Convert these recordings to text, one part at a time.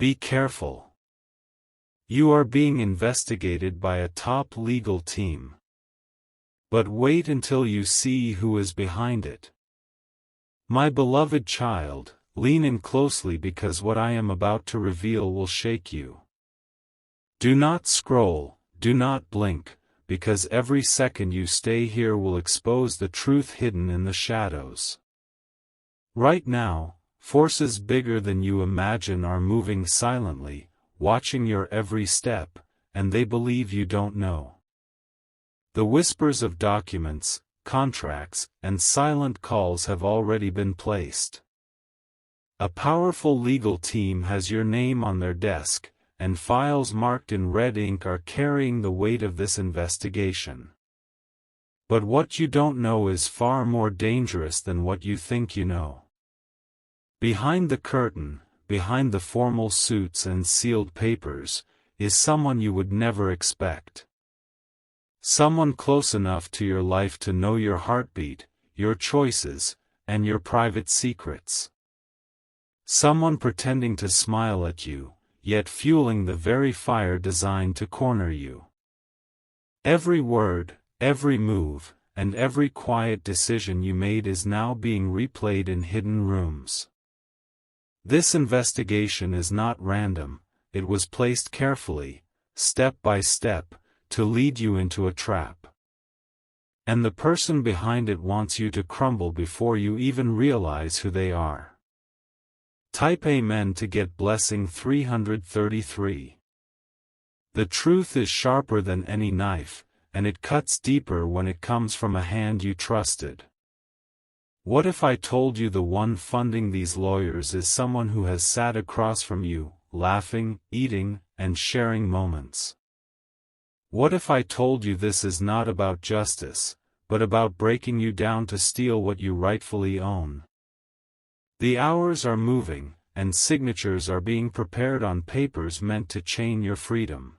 Be careful. You are being investigated by a top legal team. But wait until you see who is behind it. My beloved child, lean in closely because what I am about to reveal will shake you. Do not scroll, do not blink, because every second you stay here will expose the truth hidden in the shadows. Right now, forces bigger than you imagine are moving silently, watching your every step, and they believe you don't know. The whispers of documents, contracts, and silent calls have already been placed. A powerful legal team has your name on their desk, and files marked in red ink are carrying the weight of this investigation. But what you don't know is far more dangerous than what you think you know. Behind the curtain, behind the formal suits and sealed papers, is someone you would never expect. Someone close enough to your life to know your heartbeat, your choices, and your private secrets. Someone pretending to smile at you, yet fueling the very fire designed to corner you. Every word, every move, and every quiet decision you made is now being replayed in hidden rooms. This investigation is not random, it was placed carefully, step by step, to lead you into a trap. And the person behind it wants you to crumble before you even realize who they are. Type Amen to get blessing 333. The truth is sharper than any knife, and it cuts deeper when it comes from a hand you trusted. What if I told you the one funding these lawyers is someone who has sat across from you, laughing, eating, and sharing moments? What if I told you this is not about justice, but about breaking you down to steal what you rightfully own? The hours are moving, and signatures are being prepared on papers meant to chain your freedom.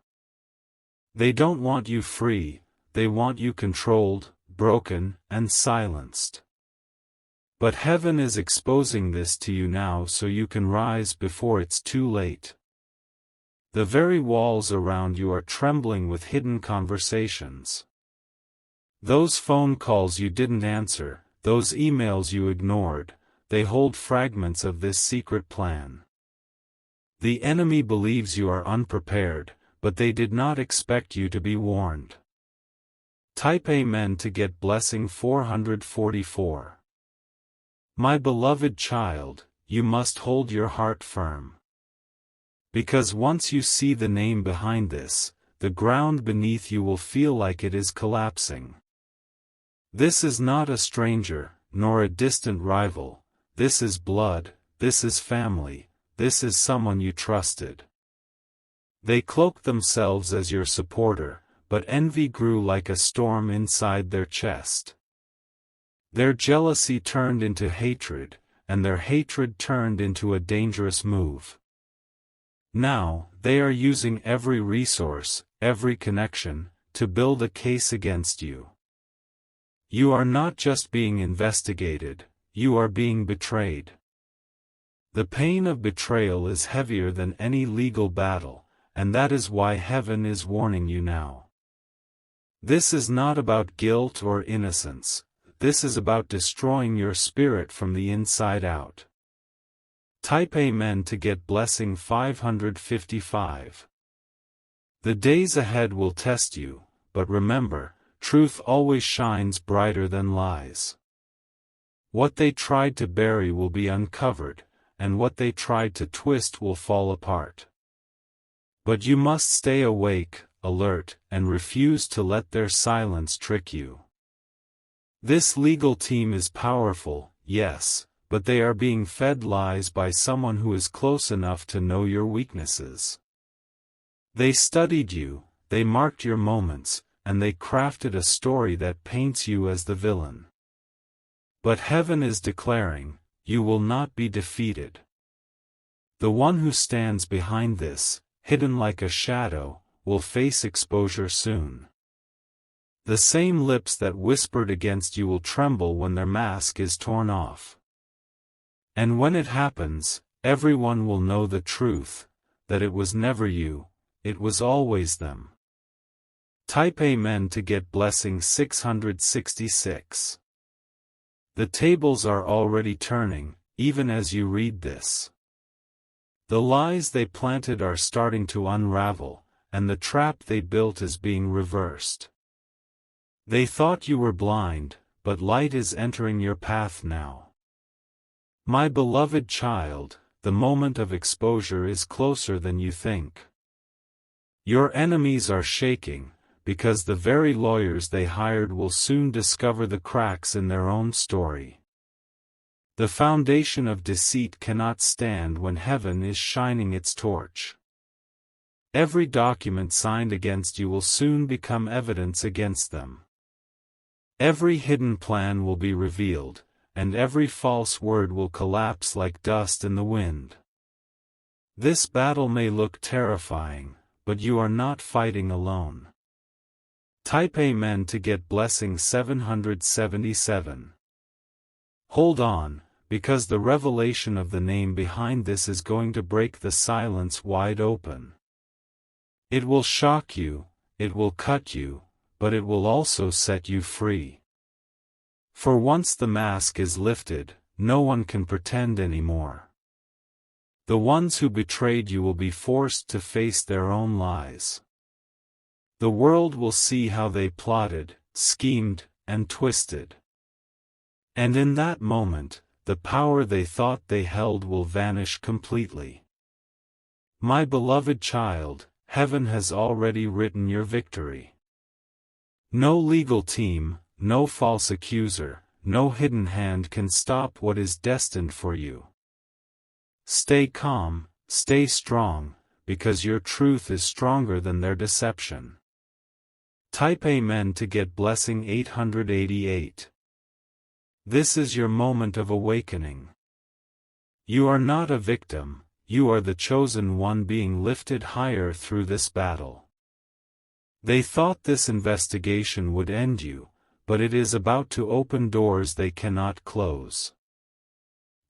They don't want you free, they want you controlled, broken, and silenced. But heaven is exposing this to you now so you can rise before it's too late. The very walls around you are trembling with hidden conversations. Those phone calls you didn't answer, those emails you ignored, they hold fragments of this secret plan. The enemy believes you are unprepared, but they did not expect you to be warned. Type Amen to get blessing 444. My beloved child, you must hold your heart firm. Because once you see the name behind this, the ground beneath you will feel like it is collapsing. This is not a stranger, nor a distant rival. This is blood, this is family, this is someone you trusted. They cloaked themselves as your supporter, but envy grew like a storm inside their chest. Their jealousy turned into hatred, and their hatred turned into a dangerous move. Now, they are using every resource, every connection, to build a case against you. You are not just being investigated, you are being betrayed. The pain of betrayal is heavier than any legal battle, and that is why heaven is warning you now. This is not about guilt or innocence, this is about destroying your spirit from the inside out. Type Amen to get blessing 555. The days ahead will test you, but remember, truth always shines brighter than lies. What they tried to bury will be uncovered, and what they tried to twist will fall apart. But you must stay awake, alert, and refuse to let their silence trick you. This legal team is powerful, yes, but they are being fed lies by someone who is close enough to know your weaknesses. They studied you, they marked your moments, and they crafted a story that paints you as the villain. But heaven is declaring, you will not be defeated. The one who stands behind this, hidden like a shadow, will face exposure soon. The same lips that whispered against you will tremble when their mask is torn off. And when it happens, everyone will know the truth. that it was never you, it was always them. Type Amen to get blessing 666. The tables are already turning, even as you read this. The lies they planted are starting to unravel, and the trap they built is being reversed. They thought you were blind, but light is entering your path now. My beloved child, the moment of exposure is closer than you think. Your enemies are shaking, because the very lawyers they hired will soon discover the cracks in their own story. The foundation of deceit cannot stand when heaven is shining its torch. Every document signed against you will soon become evidence against them. Every hidden plan will be revealed, and every false word will collapse like dust in the wind. This battle may look terrifying, but you are not fighting alone. Type Amen to get blessing 777. Hold on, because the revelation of the name behind this is going to break the silence wide open. It will shock you, it will cut you, but it will also set you free. For once the mask is lifted, no one can pretend anymore. The ones who betrayed you will be forced to face their own lies. The world will see how they plotted, schemed, and twisted. And in that moment, the power they thought they held will vanish completely. My beloved child, heaven has already written your victory. No legal team, no false accuser, no hidden hand can stop what is destined for you. Stay calm, stay strong, because your truth is stronger than their deception. Type Amen to get blessing 888. This is your moment of awakening. You are not a victim, you are the chosen one being lifted higher through this battle. They thought this investigation would end you, but it is about to open doors they cannot close.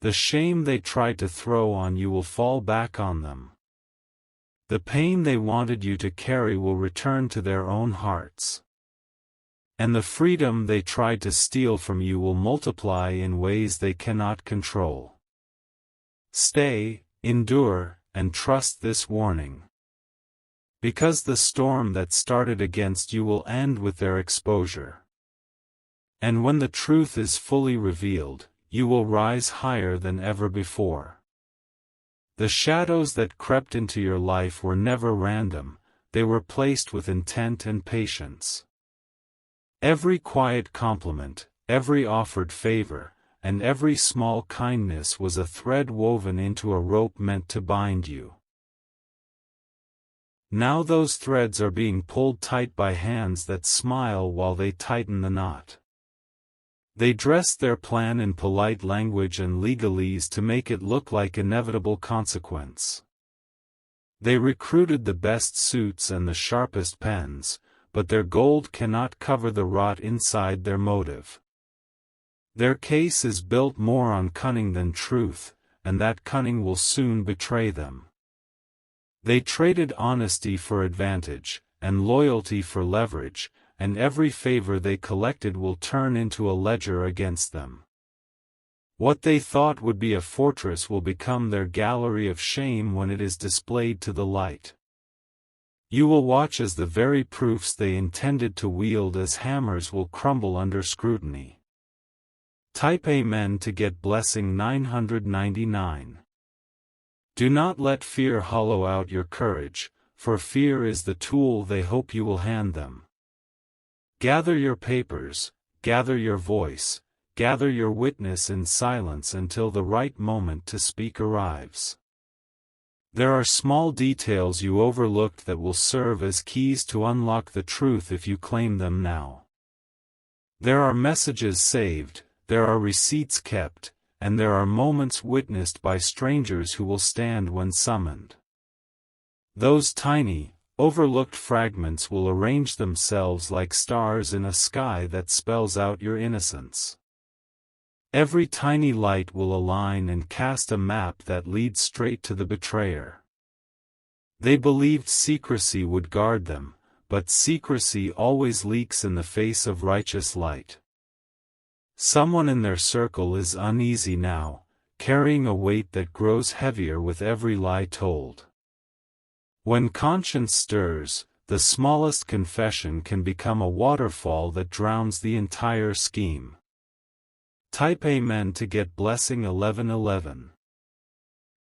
The shame they tried to throw on you will fall back on them. The pain they wanted you to carry will return to their own hearts. And the freedom they tried to steal from you will multiply in ways they cannot control. Stay, endure, and trust this warning. Because the storm that started against you will end with their exposure. And when the truth is fully revealed, you will rise higher than ever before. The shadows that crept into your life were never random, they were placed with intent and patience. Every quiet compliment, every offered favor, and every small kindness was a thread woven into a rope meant to bind you. Now those threads are being pulled tight by hands that smile while they tighten the knot. They dressed their plan in polite language and legalese to make it look like inevitable consequence. They recruited the best suits and the sharpest pens, but their gold cannot cover the rot inside their motive. Their case is built more on cunning than truth, and that cunning will soon betray them. They traded honesty for advantage, and loyalty for leverage, and every favor they collected will turn into a ledger against them. What they thought would be a fortress will become their gallery of shame when it is displayed to the light. You will watch as the very proofs they intended to wield as hammers will crumble under scrutiny. Type Amen to get blessing 999. Do not let fear hollow out your courage, for fear is the tool they hope you will hand them. Gather your papers, gather your voice, gather your witness in silence until the right moment to speak arrives. There are small details you overlooked that will serve as keys to unlock the truth if you claim them now. There are messages saved, there are receipts kept, and there are moments witnessed by strangers who will stand when summoned. Those tiny, overlooked fragments will arrange themselves like stars in a sky that spells out your innocence. Every tiny light will align and cast a map that leads straight to the betrayer. They believed secrecy would guard them, but secrecy always leaks in the face of righteous light. Someone in their circle is uneasy now, carrying a weight that grows heavier with every lie told. When conscience stirs, the smallest confession can become a waterfall that drowns the entire scheme. Type Amen to get blessing 1111.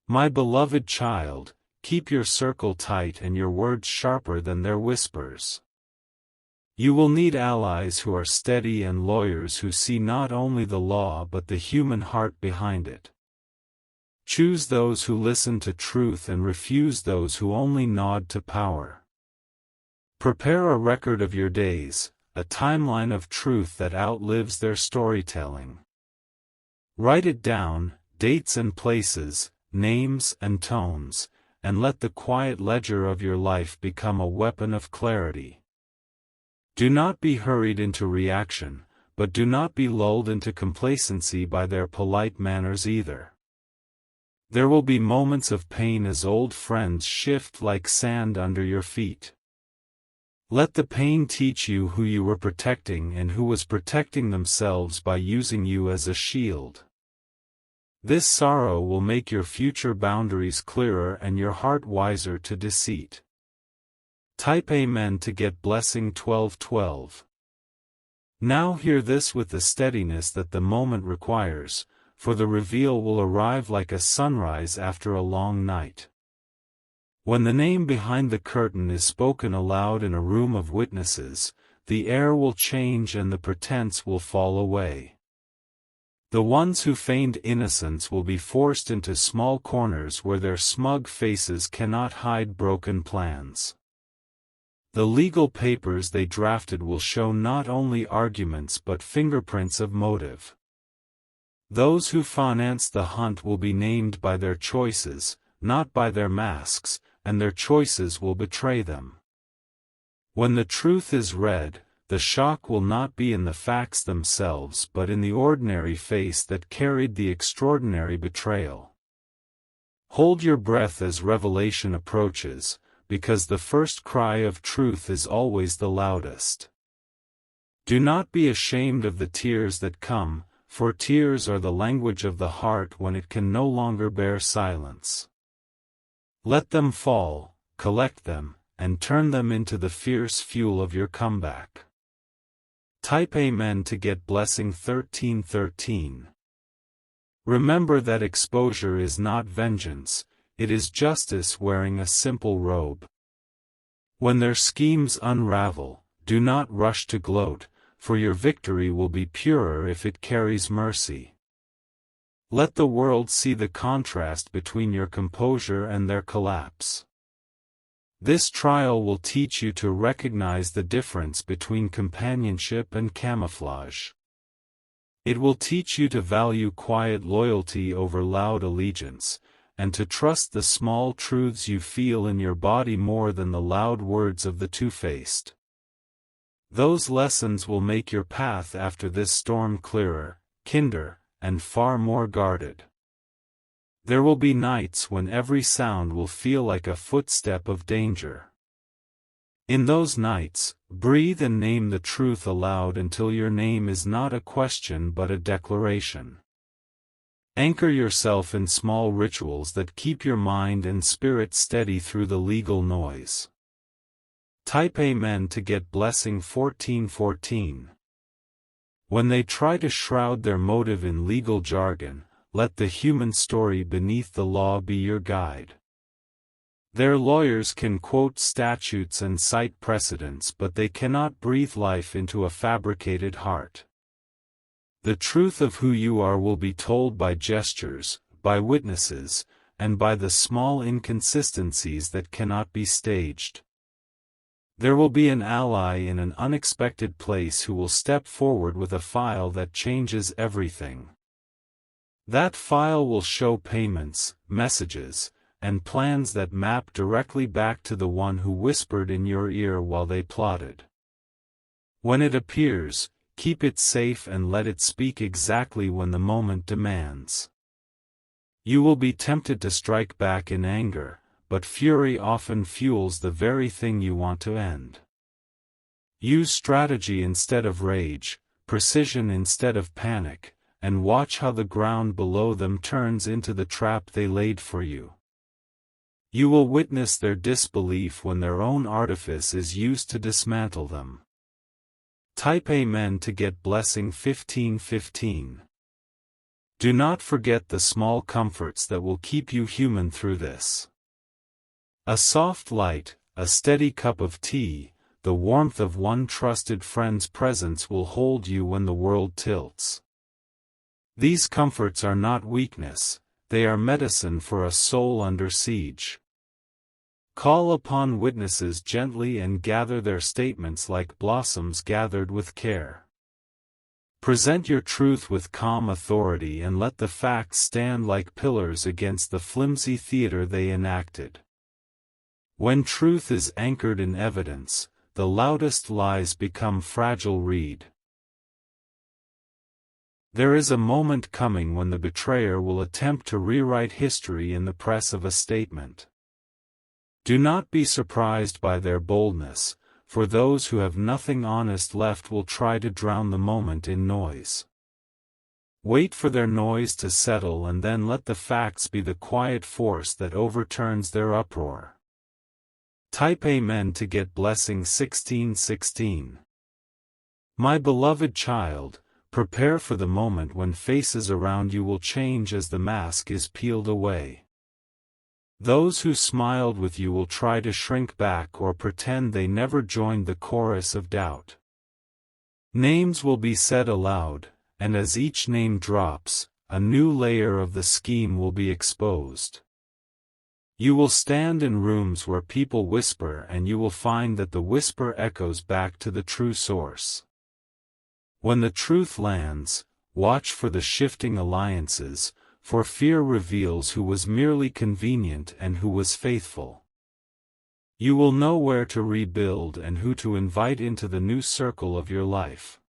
My beloved child, keep your circle tight and your words sharper than their whispers. You will need allies who are steady and lawyers who see not only the law but the human heart behind it. Choose those who listen to truth and refuse those who only nod to power. Prepare a record of your days, a timeline of truth that outlives their storytelling. Write it down, dates and places, names and tones, and let the quiet ledger of your life become a weapon of clarity. Do not be hurried into reaction, but do not be lulled into complacency by their polite manners either. There will be moments of pain as old friends shift like sand under your feet. Let the pain teach you who you were protecting and who was protecting themselves by using you as a shield. This sorrow will make your future boundaries clearer and your heart wiser to deceit. Type Amen to get blessing 1212. Now hear this with the steadiness that the moment requires, for the reveal will arrive like a sunrise after a long night. When the name behind the curtain is spoken aloud in a room of witnesses, the air will change and the pretense will fall away. The ones who feigned innocence will be forced into small corners where their smug faces cannot hide broken plans. The legal papers they drafted will show not only arguments but fingerprints of motive. Those who financed the hunt will be named by their choices, not by their masks, and their choices will betray them. When the truth is read, the shock will not be in the facts themselves but in the ordinary face that carried the extraordinary betrayal. Hold your breath as revelation approaches, because the first cry of truth is always the loudest. Do not be ashamed of the tears that come, for tears are the language of the heart when it can no longer bear silence. Let them fall, collect them, and turn them into the fierce fuel of your comeback. Type Amen to get blessing 1313. Remember that exposure is not vengeance, it is justice wearing a simple robe. When their schemes unravel, do not rush to gloat, for your victory will be purer if it carries mercy. Let the world see the contrast between your composure and their collapse. This trial will teach you to recognize the difference between companionship and camouflage. It will teach you to value quiet loyalty over loud allegiance, and to trust the small truths you feel in your body more than the loud words of the two-faced. Those lessons will make your path after this storm clearer, kinder, and far more guarded. There will be nights when every sound will feel like a footstep of danger. In those nights, breathe and name the truth aloud until your name is not a question but a declaration. Anchor yourself in small rituals that keep your mind and spirit steady through the legal noise. Type Amen to get blessing 1414. When they try to shroud their motive in legal jargon, let the human story beneath the law be your guide. Their lawyers can quote statutes and cite precedents, but they cannot breathe life into a fabricated heart. The truth of who you are will be told by gestures, by witnesses, and by the small inconsistencies that cannot be staged. There will be an ally in an unexpected place who will step forward with a file that changes everything. That file will show payments, messages, and plans that map directly back to the one who whispered in your ear while they plotted. When it appears, keep it safe and let it speak exactly when the moment demands. You will be tempted to strike back in anger, but fury often fuels the very thing you want to end. Use strategy instead of rage, precision instead of panic, and watch how the ground below them turns into the trap they laid for you. You will witness their disbelief when their own artifice is used to dismantle them. Type Amen to get blessing 1515. Do not forget the small comforts that will keep you human through this. A soft light, a steady cup of tea, the warmth of one trusted friend's presence will hold you when the world tilts. These comforts are not weakness, they are medicine for a soul under siege. Call upon witnesses gently and gather their statements like blossoms gathered with care. Present your truth with calm authority and let the facts stand like pillars against the flimsy theater they enacted. When truth is anchored in evidence, the loudest lies become fragile reed. There is a moment coming when the betrayer will attempt to rewrite history in the press of a statement. Do not be surprised by their boldness, for those who have nothing honest left will try to drown the moment in noise. Wait for their noise to settle and then let the facts be the quiet force that overturns their uproar. Type Amen to get blessing 1616. My beloved child, prepare for the moment when faces around you will change as the mask is peeled away. Those who smiled with you will try to shrink back or pretend they never joined the chorus of doubt. Names will be said aloud, and as each name drops, a new layer of the scheme will be exposed. You will stand in rooms where people whisper and you will find that the whisper echoes back to the true source. When the truth lands, watch for the shifting alliances, for fear reveals who was merely convenient and who was faithful. You will know where to rebuild and who to invite into the new circle of your life.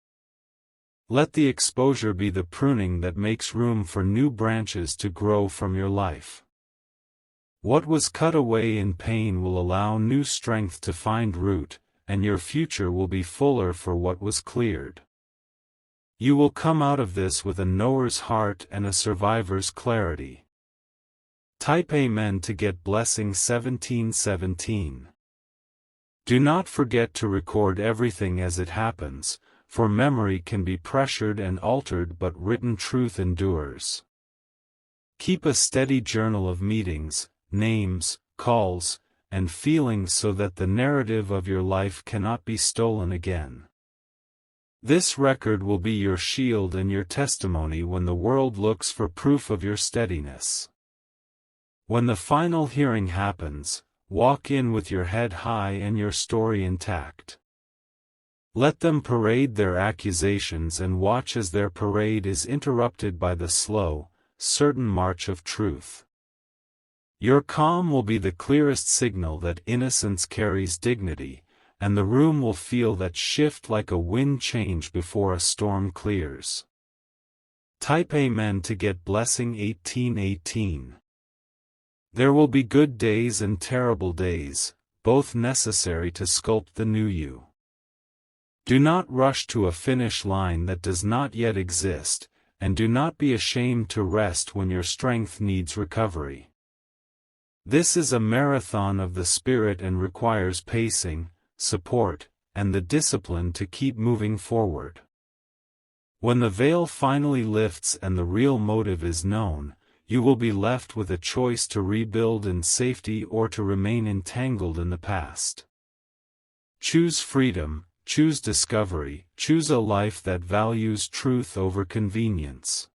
Let the exposure be the pruning that makes room for new branches to grow from your life. What was cut away in pain will allow new strength to find root, and your future will be fuller for what was cleared. You will come out of this with a knower's heart and a survivor's clarity. Type Amen to get blessing 1717. Do not forget to record everything as it happens, for memory can be pressured and altered but written truth endures. Keep a steady journal of meetings, names, calls, and feelings so that the narrative of your life cannot be stolen again. This record will be your shield and your testimony when the world looks for proof of your steadiness. When the final hearing happens, walk in with your head high and your story intact. Let them parade their accusations and watch as their parade is interrupted by the slow, certain march of truth. Your calm will be the clearest signal that innocence carries dignity, and the room will feel that shift like a wind change before a storm clears. Type Amen to get blessing 1818. There will be good days and terrible days, both necessary to sculpt the new you. Do not rush to a finish line that does not yet exist, and do not be ashamed to rest when your strength needs recovery. This is a marathon of the spirit and requires pacing, support, and the discipline to keep moving forward. When the veil finally lifts and the real motive is known, you will be left with a choice to rebuild in safety or to remain entangled in the past. Choose freedom, choose discovery, choose a life that values truth over convenience.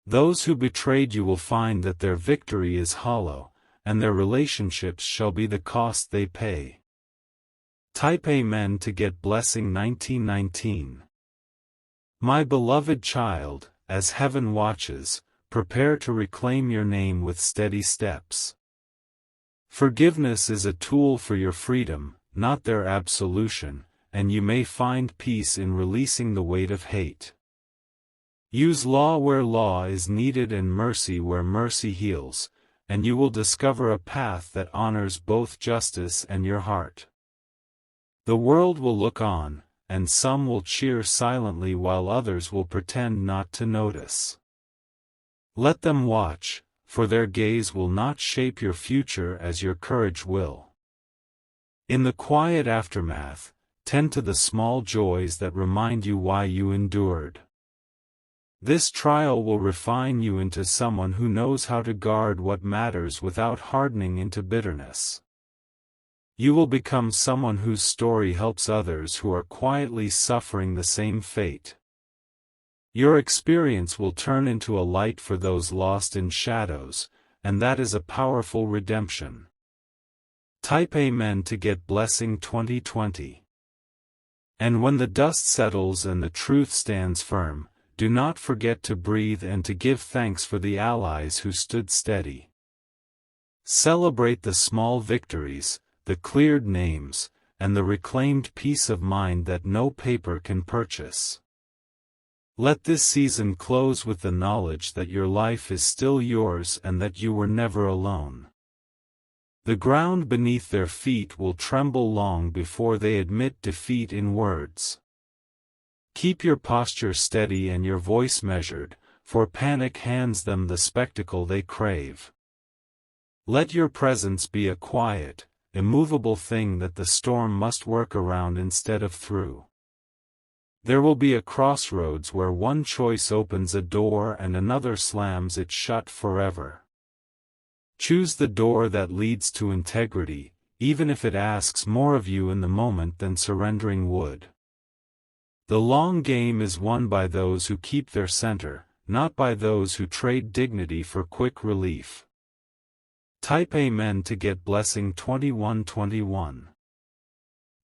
Those who betrayed you will find that their victory is hollow, and their relationships shall be the cost they pay. Type Amen to get blessing 1919. My beloved child, as heaven watches, prepare to reclaim your name with steady steps. Forgiveness is a tool for your freedom, not their absolution, and you may find peace in releasing the weight of hate. Use law where law is needed and mercy where mercy heals, and you will discover a path that honors both justice and your heart. The world will look on, and some will cheer silently while others will pretend not to notice. Let them watch, for their gaze will not shape your future as your courage will. In the quiet aftermath, tend to the small joys that remind you why you endured. This trial will refine you into someone who knows how to guard what matters without hardening into bitterness. You will become someone whose story helps others who are quietly suffering the same fate. Your experience will turn into a light for those lost in shadows, and that is a powerful redemption. Type Amen to get Blessing 2020. And when the dust settles and the truth stands firm, do not forget to breathe and to give thanks for the allies who stood steady. Celebrate the small victories, the cleared names, and the reclaimed peace of mind that no paper can purchase. Let this season close with the knowledge that your life is still yours and that you were never alone. The ground beneath their feet will tremble long before they admit defeat in words. Keep your posture steady and your voice measured, for panic hands them the spectacle they crave. Let your presence be a quiet, immovable thing that the storm must work around instead of through. There will be a crossroads where one choice opens a door and another slams it shut forever. Choose the door that leads to integrity, even if it asks more of you in the moment than surrendering would. The long game is won by those who keep their center, not by those who trade dignity for quick relief. Type Amen to get Blessing 2121.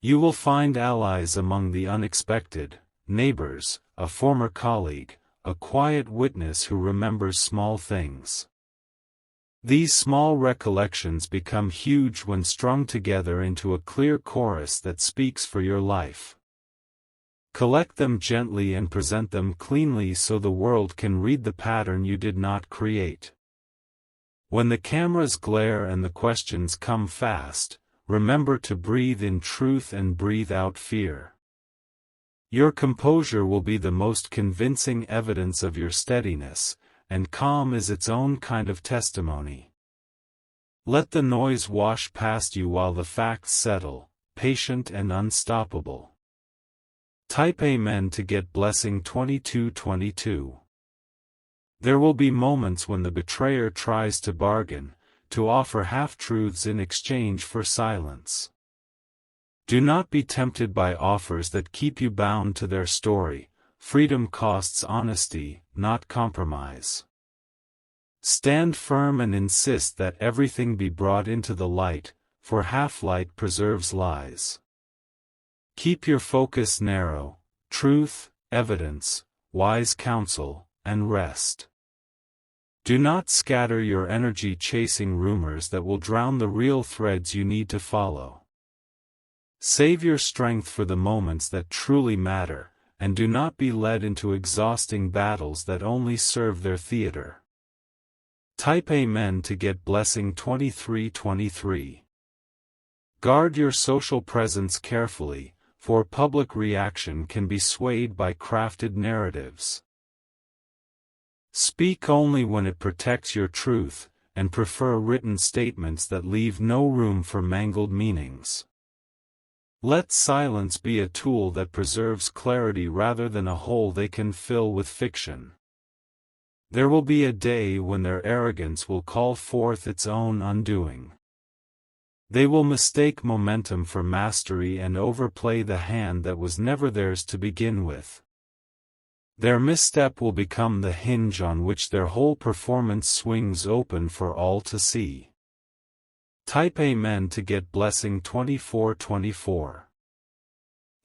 You will find allies among the unexpected, neighbors, a former colleague, a quiet witness who remembers small things. These small recollections become huge when strung together into a clear chorus that speaks for your life. Collect them gently and present them cleanly so the world can read the pattern you did not create. When the cameras glare and the questions come fast, remember to breathe in truth and breathe out fear. Your composure will be the most convincing evidence of your steadiness, and calm is its own kind of testimony. Let the noise wash past you while the facts settle, patient and unstoppable. Type Amen to get Blessing 2222. There will be moments when the betrayer tries to bargain, to offer half-truths in exchange for silence. Do not be tempted by offers that keep you bound to their story. Freedom costs honesty, not compromise. Stand firm and insist that everything be brought into the light, for half-light preserves lies. Keep your focus narrow: truth, evidence, wise counsel, and rest. Do not scatter your energy chasing rumors that will drown the real threads you need to follow. Save your strength for the moments that truly matter, and do not be led into exhausting battles that only serve their theater. Type Amen to get Blessing 2323. Guard your social presence carefully, for public reaction can be swayed by crafted narratives. Speak only when it protects your truth, and prefer written statements that leave no room for mangled meanings. Let silence be a tool that preserves clarity rather than a hole they can fill with fiction. There will be a day when their arrogance will call forth its own undoing. They will mistake momentum for mastery and overplay the hand that was never theirs to begin with. Their misstep will become the hinge on which their whole performance swings open for all to see. Type Amen to get Blessing 2424.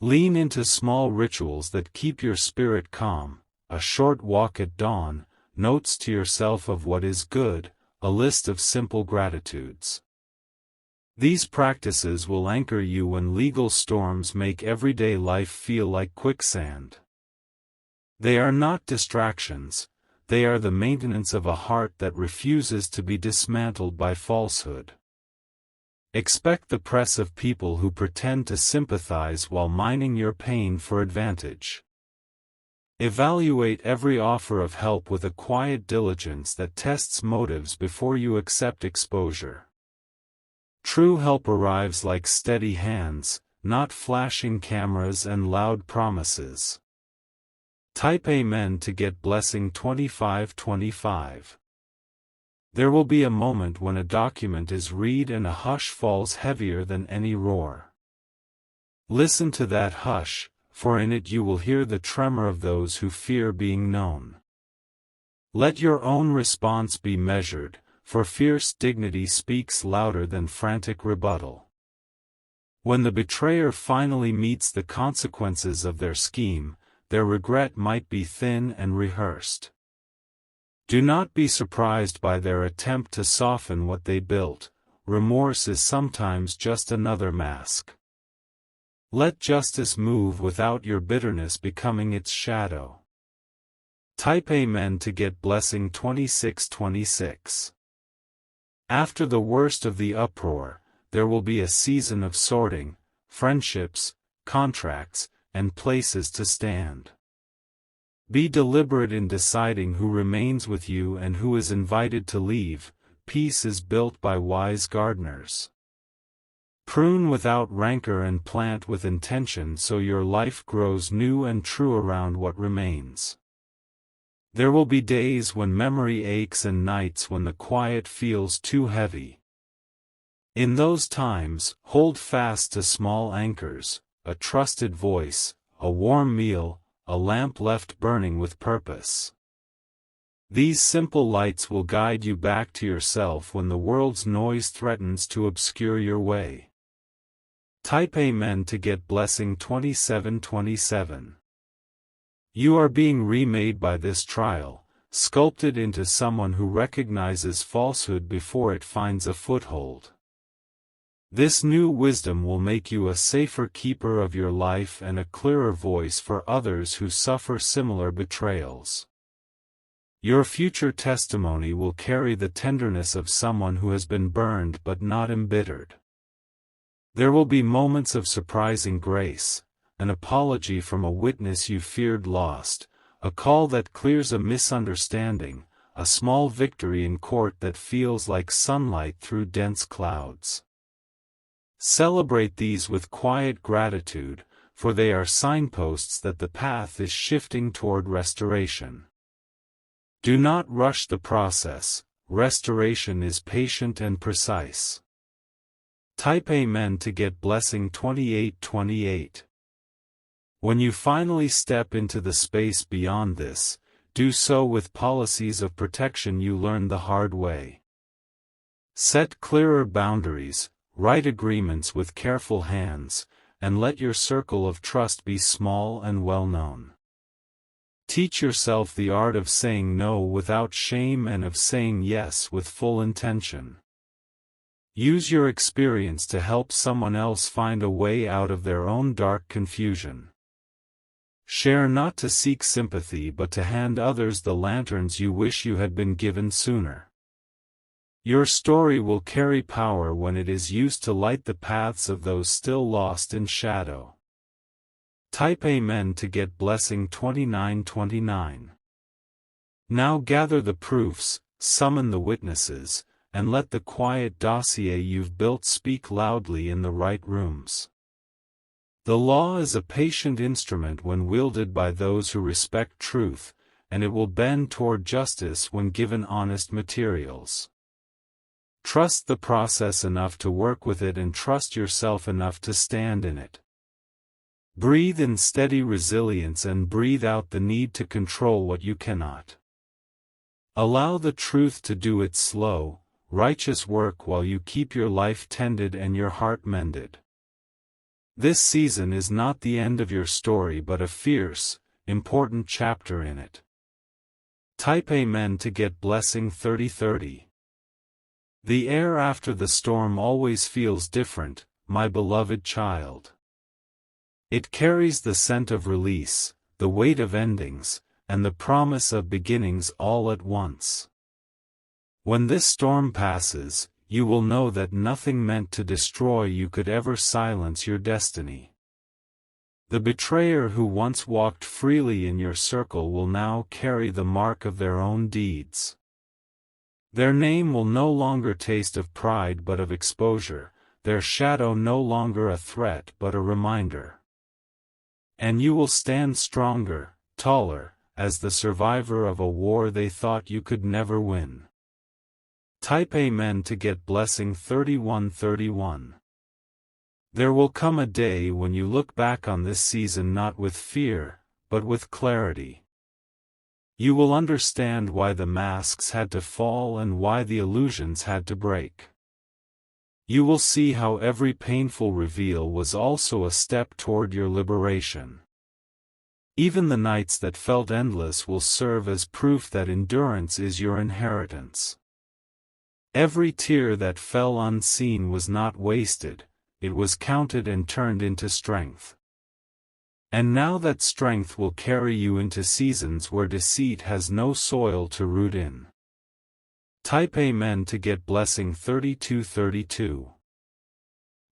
Lean into small rituals that keep your spirit calm: a short walk at dawn, notes to yourself of what is good, a list of simple gratitudes. These practices will anchor you when legal storms make everyday life feel like quicksand. They are not distractions, they are the maintenance of a heart that refuses to be dismantled by falsehood. Expect the press of people who pretend to sympathize while mining your pain for advantage. Evaluate every offer of help with a quiet diligence that tests motives before you accept exposure. True help arrives like steady hands, not flashing cameras and loud promises. Type Amen to get blessing 2525. There will be a moment when a document is read and a hush falls heavier than any roar. Listen to that hush, for in it you will hear the tremor of those who fear being known. Let your own response be measured, for fierce dignity speaks louder than frantic rebuttal. When the betrayer finally meets the consequences of their scheme, their regret might be thin and rehearsed. Do not be surprised by their attempt to soften what they built. Remorse is sometimes just another mask. Let justice move without your bitterness becoming its shadow. Type Amen to get blessing 2626. After the worst of the uproar, there will be a season of sorting, friendships, contracts, and places to stand. Be deliberate in deciding who remains with you and who is invited to leave. Peace is built by wise gardeners. Prune without rancor and plant with intention so your life grows new and true around what remains. There will be days when memory aches and nights when the quiet feels too heavy. In those times, hold fast to small anchors, a trusted voice, a warm meal, a lamp left burning with purpose. These simple lights will guide you back to yourself when the world's noise threatens to obscure your way. Type Amen to get blessing 2727. You are being remade by this trial, sculpted into someone who recognizes falsehood before it finds a foothold. This new wisdom will make you a safer keeper of your life and a clearer voice for others who suffer similar betrayals. Your future testimony will carry the tenderness of someone who has been burned but not embittered. There will be moments of surprising grace, an apology from a witness you feared lost, a call that clears a misunderstanding, a small victory in court that feels like sunlight through dense clouds. Celebrate these with quiet gratitude, for they are signposts that the path is shifting toward restoration. Do not rush the process. Restoration is patient and precise. Type Amen to get blessing 2828. When you finally step into the space beyond this, do so with policies of protection you learned the hard way. Set clearer boundaries, write agreements with careful hands, and let your circle of trust be small and well-known. Teach yourself the art of saying no without shame and of saying yes with full intention. Use your experience to help someone else find a way out of their own dark confusion. Share not to seek sympathy but to hand others the lanterns you wish you had been given sooner. Your story will carry power when it is used to light the paths of those still lost in shadow. Type Amen to get blessing 2929. Now gather the proofs, summon the witnesses, and let the quiet dossier you've built speak loudly in the right rooms. The law is a patient instrument when wielded by those who respect truth, and it will bend toward justice when given honest materials. Trust the process enough to work with it and trust yourself enough to stand in it. Breathe in steady resilience and breathe out the need to control what you cannot. Allow the truth to do its slow, righteous work while you keep your life tended and your heart mended. This season is not the end of your story but a fierce, important chapter in it. Type Amen to get blessing 3030. The air after the storm always feels different, my beloved child. It carries the scent of release, the weight of endings, and the promise of beginnings all at once. When this storm passes, you will know that nothing meant to destroy you could ever silence your destiny. The betrayer who once walked freely in your circle will now carry the mark of their own deeds. Their name will no longer taste of pride but of exposure, their shadow no longer a threat but a reminder. And you will stand stronger, taller, as the survivor of a war they thought you could never win. Type Amen to get blessing 3131. There will come a day when you look back on this season not with fear, but with clarity. You will understand why the masks had to fall and why the illusions had to break. You will see how every painful reveal was also a step toward your liberation. Even the nights that felt endless will serve as proof that endurance is your inheritance. Every tear that fell unseen was not wasted, it was counted and turned into strength. And now that strength will carry you into seasons where deceit has no soil to root in. Type Amen to get blessing 3232.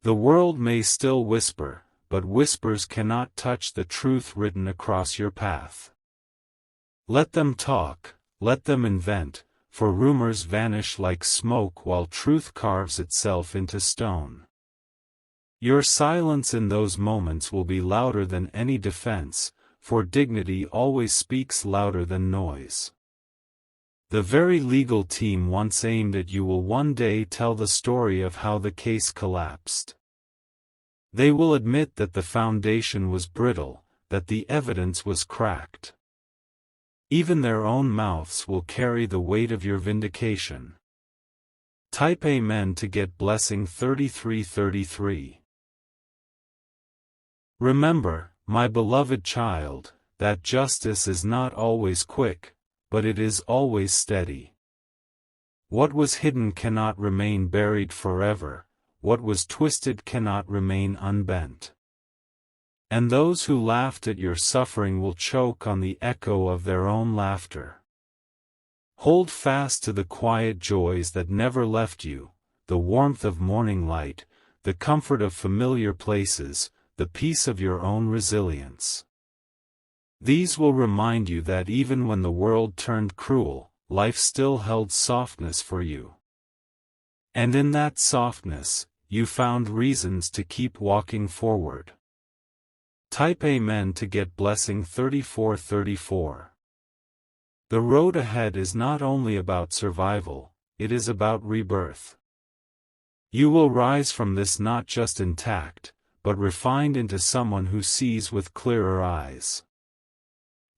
The world may still whisper, but whispers cannot touch the truth written across your path. Let them talk, let them invent, for rumors vanish like smoke while truth carves itself into stone. Your silence in those moments will be louder than any defense, for dignity always speaks louder than noise. The very legal team once aimed at you will one day tell the story of how the case collapsed. They will admit that the foundation was brittle, that the evidence was cracked. Even their own mouths will carry the weight of your vindication. Type Amen to get blessing 3333. Remember, my beloved child, that justice is not always quick, but it is always steady. What was hidden cannot remain buried forever, what was twisted cannot remain unbent. And those who laughed at your suffering will choke on the echo of their own laughter. Hold fast to the quiet joys that never left you, the warmth of morning light, the comfort of familiar places, the peace of your own resilience. These will remind you that even when the world turned cruel, life still held softness for you. And in that softness, you found reasons to keep walking forward. Type Amen to get blessing 3434. The road ahead is not only about survival, it is about rebirth. You will rise from this not just intact, but refined into someone who sees with clearer eyes.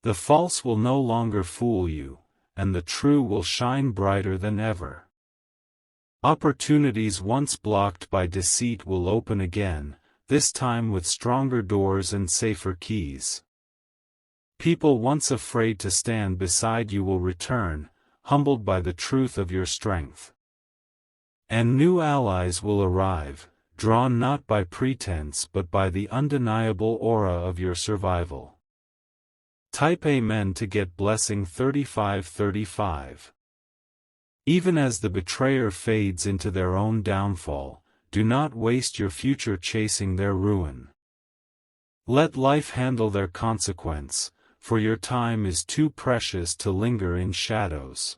The false will no longer fool you, and the true will shine brighter than ever. Opportunities once blocked by deceit will open again, this time with stronger doors and safer keys. People once afraid to stand beside you will return, humbled by the truth of your strength. And new allies will arrive, drawn not by pretense but by the undeniable aura of your survival. Type Amen to get blessing 3535. Even as the betrayer fades into their own downfall, do not waste your future chasing their ruin. Let life handle their consequence, for your time is too precious to linger in shadows.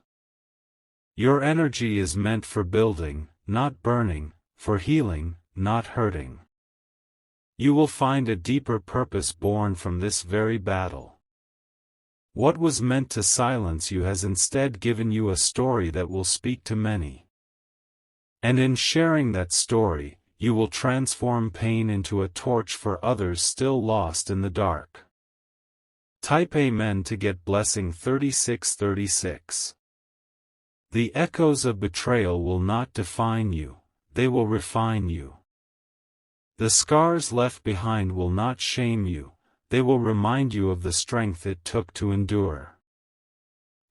Your energy is meant for building, not burning, for healing, not hurting. You will find a deeper purpose born from this very battle. What was meant to silence you has instead given you a story that will speak to many. And in sharing that story, you will transform pain into a torch for others still lost in the dark. Type Amen to get blessing 3636. The echoes of betrayal will not define you, they will refine you. The scars left behind will not shame you, they will remind you of the strength it took to endure.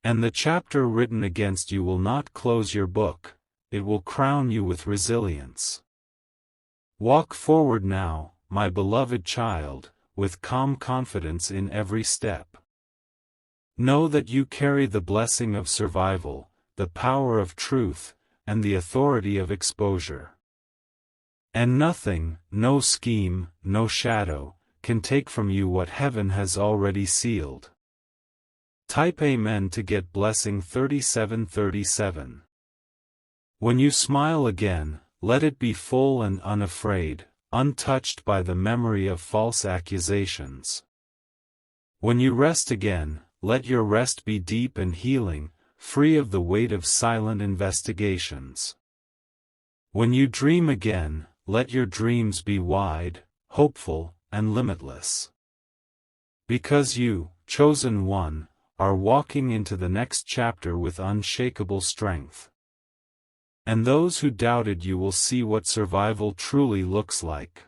And the chapter written against you will not close your book, it will crown you with resilience. Walk forward now, my beloved child, with calm confidence in every step. Know that you carry the blessing of survival, the power of truth, and the authority of exposure. And nothing, no scheme, no shadow, can take from you what heaven has already sealed. Type Amen to get blessing 3737. When you smile again, let it be full and unafraid, untouched by the memory of false accusations. When you rest again, let your rest be deep and healing, free of the weight of silent investigations. When you dream again, let your dreams be wide, hopeful, and limitless. Because you, chosen one, are walking into the next chapter with unshakable strength. And those who doubted you will see what survival truly looks like.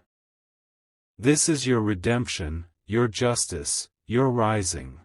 This is your redemption, your justice, your rising.